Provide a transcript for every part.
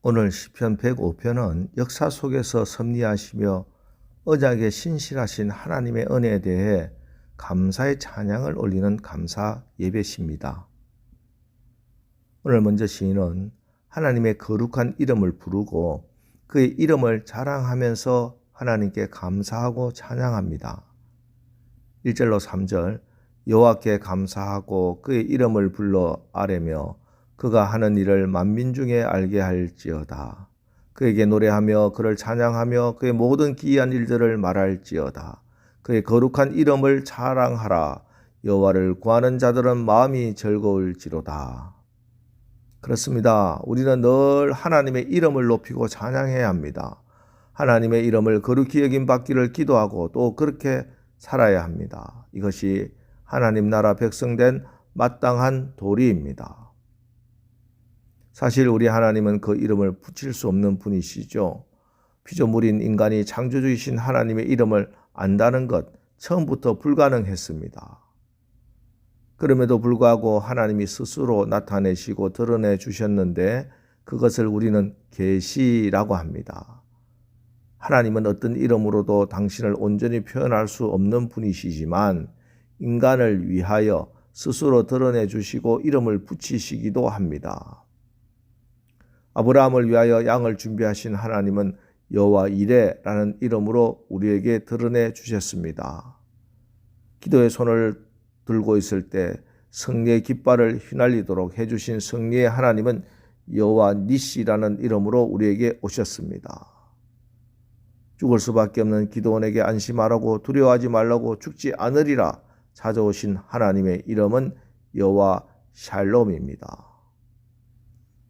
오늘 시편 105편은 역사 속에서 섭리하시며 언약에 신실하신 하나님의 은혜에 대해 감사의 찬양을 올리는 감사 예배시입니다. 오늘 먼저 시인은 하나님의 거룩한 이름을 부르고 그의 이름을 자랑하면서 하나님께 감사하고 찬양합니다. 1절로 3절 여호와께 감사하고 그의 이름을 불러 아뢰며 그가 하는 일을 만민 중에 알게 할지어다. 그에게 노래하며 그를 찬양하며 그의 모든 기이한 일들을 말할지어다. 그의 거룩한 이름을 자랑하라. 여호와를 구하는 자들은 마음이 즐거울지로다. 그렇습니다. 우리는 늘 하나님의 이름을 높이고 찬양해야 합니다. 하나님의 이름을 거룩히 여김받기를 기도하고 또 그렇게 살아야 합니다. 이것이 하나님 나라 백성된 마땅한 도리입니다. 사실 우리 하나님은 그 이름을 붙일 수 없는 분이시죠. 피조물인 인간이 창조주이신 하나님의 이름을 안다는 것 처음부터 불가능했습니다. 그럼에도 불구하고 하나님이 스스로 나타내시고 드러내 주셨는데 그것을 우리는 계시라고 합니다. 하나님은 어떤 이름으로도 당신을 온전히 표현할 수 없는 분이시지만 인간을 위하여 스스로 드러내 주시고 이름을 붙이시기도 합니다. 아브라함을 위하여 양을 준비하신 하나님은 여호와 이레라는 이름으로 우리에게 드러내 주셨습니다. 기도의 손을 들고 있을 때 승리의 깃발을 휘날리도록 해주신 승리의 하나님은 여호와 니시라는 이름으로 우리에게 오셨습니다. 죽을 수밖에 없는 기도원에게 안심하라고 두려워하지 말라고 죽지 않으리라 찾아오신 하나님의 이름은 여호와 샬롬입니다.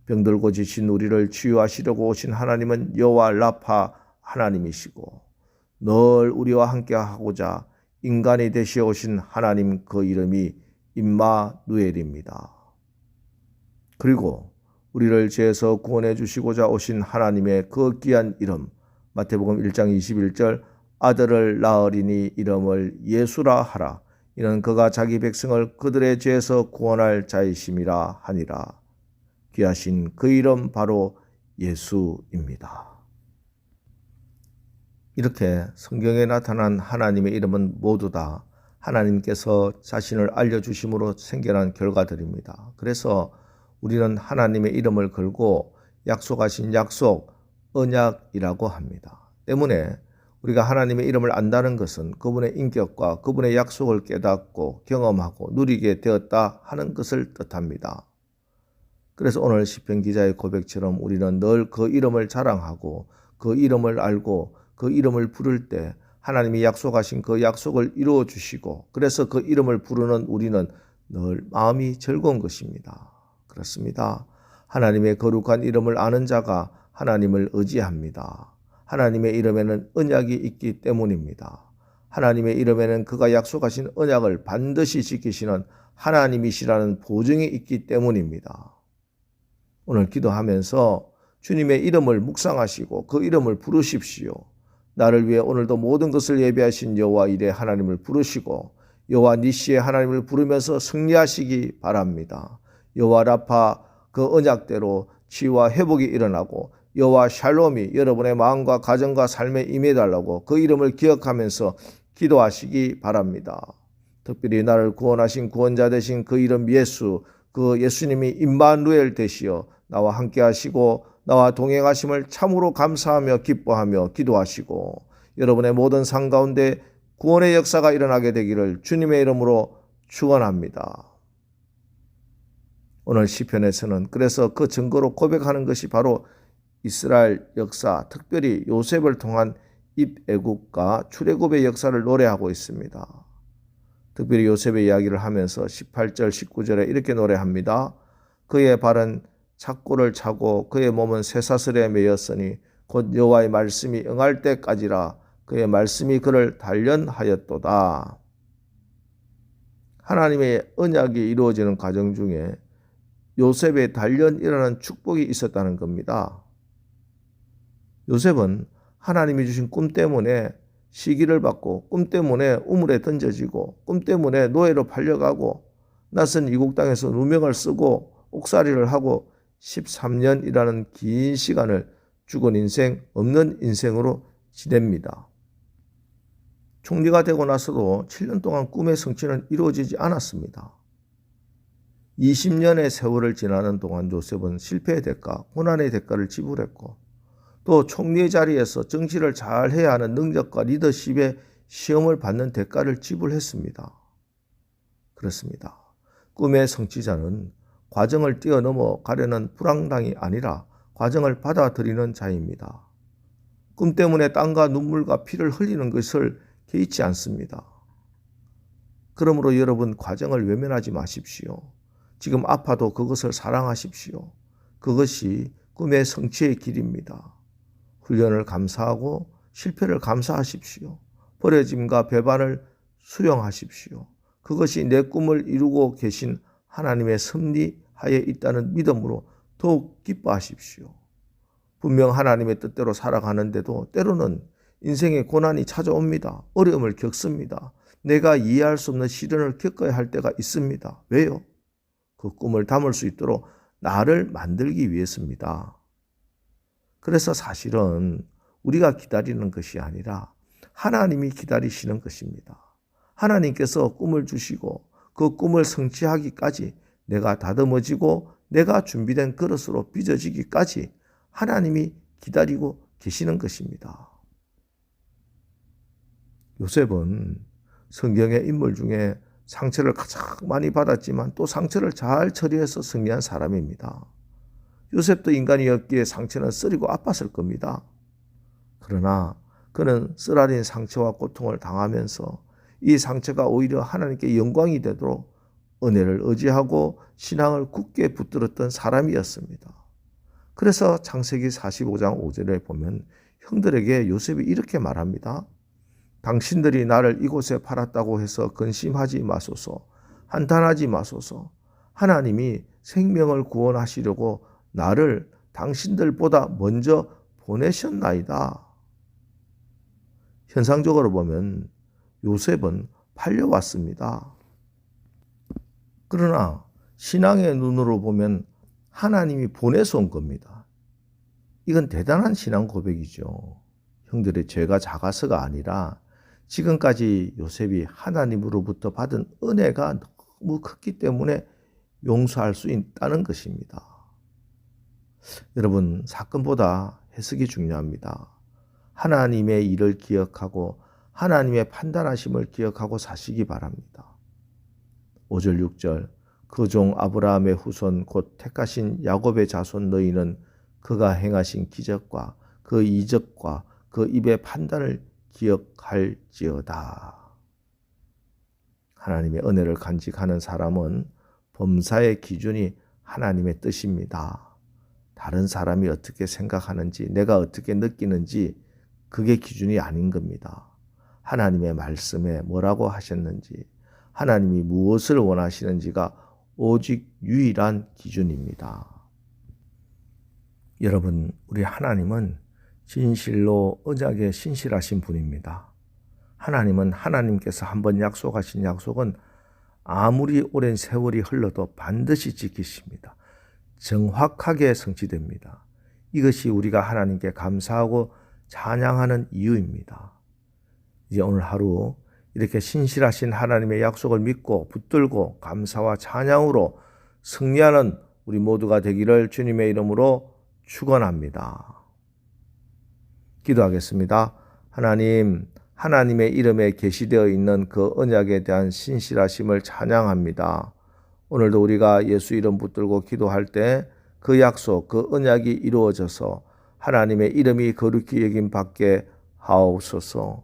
병들고 지친 우리를 치유하시려고 오신 하나님은 여호와 라파 하나님이시고 늘 우리와 함께 하고자 인간이 되시어 오신 하나님 그 이름이 임마누엘입니다. 그리고 우리를 죄에서 구원해 주시고자 오신 하나님의 그 귀한 이름 마태복음 1장 21절 아들을 낳으리니 이름을 예수라 하라. 이는 그가 자기 백성을 그들의 죄에서 구원할 자이심이라 하니라. 귀하신 그 이름 바로 예수입니다. 이렇게 성경에 나타난 하나님의 이름은 모두 다 하나님께서 자신을 알려주심으로 생겨난 결과들입니다. 그래서 우리는 하나님의 이름을 걸고 약속하신 약속, 언약이라고 합니다. 때문에 우리가 하나님의 이름을 안다는 것은 그분의 인격과 그분의 약속을 깨닫고 경험하고 누리게 되었다 하는 것을 뜻합니다. 그래서 오늘 시편 기자의 고백처럼 우리는 늘 그 이름을 자랑하고 그 이름을 알고 그 이름을 부를 때 하나님이 약속하신 그 약속을 이루어 주시고 그래서 그 이름을 부르는 우리는 늘 마음이 즐거운 것입니다. 그렇습니다. 하나님의 거룩한 이름을 아는 자가 하나님을 의지합니다. 하나님의 이름에는 언약이 있기 때문입니다. 하나님의 이름에는 그가 약속하신 언약을 반드시 지키시는 하나님이시라는 보증이 있기 때문입니다. 오늘 기도하면서 주님의 이름을 묵상하시고 그 이름을 부르십시오. 나를 위해 오늘도 모든 것을 예비하신 여호와 이레 하나님을 부르시고 여호와 니시의 하나님을 부르면서 승리하시기 바랍니다. 여호와 라파 그 언약대로 치유와 회복이 일어나고 여호와 샬롬이 여러분의 마음과 가정과 삶에 임해달라고 그 이름을 기억하면서 기도하시기 바랍니다. 특별히 나를 구원하신 구원자 되신 그 이름 예수, 그 예수님이 임마누엘 되시어 나와 함께 하시고 나와 동행하심을 참으로 감사하며 기뻐하며 기도하시고 여러분의 모든 삶 가운데 구원의 역사가 일어나게 되기를 주님의 이름으로 축원합니다. 오늘 시편에서는 그래서 그 증거로 고백하는 것이 바로 이스라엘 역사, 특별히 요셉을 통한 입애굽과 출애굽의 역사를 노래하고 있습니다. 특별히 요셉의 이야기를 하면서 18절, 19절에 이렇게 노래합니다. 그의 발은 착고를 차고 그의 몸은 쇠사슬에 매였으니 곧 여호와의 말씀이 응할 때까지라 그의 말씀이 그를 단련하였도다. 하나님의 언약이 이루어지는 과정 중에 요셉의 단련이라는 축복이 있었다는 겁니다. 요셉은 하나님이 주신 꿈 때문에 시기를 받고 꿈 때문에 우물에 던져지고 꿈 때문에 노예로 팔려가고 낯선 이국 땅에서 누명을 쓰고 옥살이를 하고 13년이라는 긴 시간을 죽은 인생, 없는 인생으로 지냅니다. 총리가 되고 나서도 7년 동안 꿈의 성취는 이루어지지 않았습니다. 20년의 세월을 지나는 동안 요셉은 실패의 대가, 고난의 대가를 지불했고 또 총리의 자리에서 정치를 잘 해야 하는 능력과 리더십의 시험을 받는 대가를 지불했습니다. 그렇습니다. 꿈의 성취자는 과정을 뛰어넘어 가려는 불황당이 아니라 과정을 받아들이는 자입니다. 꿈 때문에 땀과 눈물과 피를 흘리는 것을 개의치 않습니다. 그러므로 여러분 과정을 외면하지 마십시오. 지금 아파도 그것을 사랑하십시오. 그것이 꿈의 성취의 길입니다. 훈련을 감사하고 실패를 감사하십시오. 버려짐과 배반을 수용하십시오. 그것이 내 꿈을 이루고 계신 하나님의 섭리하에 있다는 믿음으로 더욱 기뻐하십시오. 분명 하나님의 뜻대로 살아가는데도 때로는 인생의 고난이 찾아옵니다. 어려움을 겪습니다. 내가 이해할 수 없는 시련을 겪어야 할 때가 있습니다. 왜요? 그 꿈을 담을 수 있도록 나를 만들기 위해서입니다. 그래서 사실은 우리가 기다리는 것이 아니라 하나님이 기다리시는 것입니다. 하나님께서 꿈을 주시고 그 꿈을 성취하기까지 내가 다듬어지고 내가 준비된 그릇으로 빚어지기까지 하나님이 기다리고 계시는 것입니다. 요셉은 성경의 인물 중에 상처를 가장 많이 받았지만 또 상처를 잘 처리해서 승리한 사람입니다. 요셉도 인간이었기에 상처는 쓰리고 아팠을 겁니다. 그러나 그는 쓰라린 상처와 고통을 당하면서 이 상처가 오히려 하나님께 영광이 되도록 은혜를 의지하고 신앙을 굳게 붙들었던 사람이었습니다. 그래서 창세기 45장 5절에 보면 형들에게 요셉이 이렇게 말합니다. 당신들이 나를 이곳에 팔았다고 해서 근심하지 마소서, 한탄하지 마소서. 하나님이 생명을 구원하시려고 나를 당신들보다 먼저 보내셨나이다. 현상적으로 보면 요셉은 팔려왔습니다. 그러나 신앙의 눈으로 보면 하나님이 보내서 온 겁니다. 이건 대단한 신앙 고백이죠. 형들의 죄가 작아서가 아니라 지금까지 요셉이 하나님으로부터 받은 은혜가 너무 컸기 때문에 용서할 수 있다는 것입니다. 여러분, 사건보다 해석이 중요합니다. 하나님의 일을 기억하고 하나님의 판단하심을 기억하고 사시기 바랍니다. 5절 6절 그 종 아브라함의 후손 곧 택하신 야곱의 자손 너희는 그가 행하신 기적과 그 이적과 그 입의 판단을 기억할지어다. 하나님의 은혜를 간직하는 사람은 범사의 기준이 하나님의 뜻입니다. 다른 사람이 어떻게 생각하는지, 내가 어떻게 느끼는지 그게 기준이 아닌 겁니다. 하나님의 말씀에 뭐라고 하셨는지, 하나님이 무엇을 원하시는지가 오직 유일한 기준입니다. 여러분, 우리 하나님은 진실로 언약에 신실하신 분입니다. 하나님은 하나님께서 한번 약속하신 약속은 아무리 오랜 세월이 흘러도 반드시 지키십니다. 정확하게 성취됩니다. 이것이 우리가 하나님께 감사하고 찬양하는 이유입니다. 이제 오늘 하루 이렇게 신실하신 하나님의 약속을 믿고 붙들고 감사와 찬양으로 승리하는 우리 모두가 되기를 주님의 이름으로 축원합니다. 기도하겠습니다. 하나님, 하나님의 이름에 계시되어 있는 그 언약에 대한 신실하심을 찬양합니다. 오늘도 우리가 예수 이름 붙들고 기도할 때 그 약속, 그 언약이 이루어져서 하나님의 이름이 거룩히 여김 받게 하옵소서.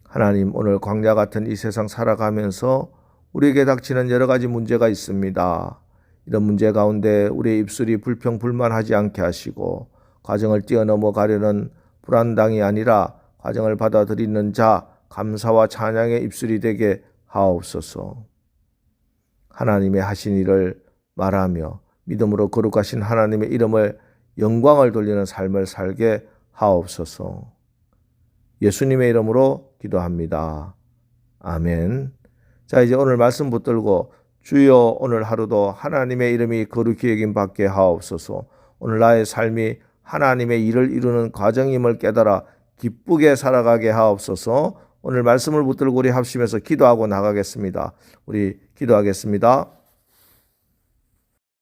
하나님, 오늘 광야 같은 이 세상 살아가면서 우리에게 닥치는 여러 가지 문제가 있습니다. 이런 문제 가운데 우리의 입술이 불평불만하지 않게 하시고 과정을 뛰어넘어 가려는 불안당이 아니라 과정을 받아들이는 자, 감사와 찬양의 입술이 되게 하옵소서. 하나님의 하신 일을 말하며 믿음으로 거룩하신 하나님의 이름을 영광을 돌리는 삶을 살게 하옵소서. 예수님의 이름으로 기도합니다. 아멘. 자, 이제 오늘 말씀 붙들고 주여 오늘 하루도 하나님의 이름이 거룩히 여김 받게 하옵소서. 오늘 나의 삶이 하나님의 일을 이루는 과정임을 깨달아 기쁘게 살아가게 하옵소서. 오늘 말씀을 붙들고 우리 합심해서 기도하고 나가겠습니다. 우리 기도하겠습니다.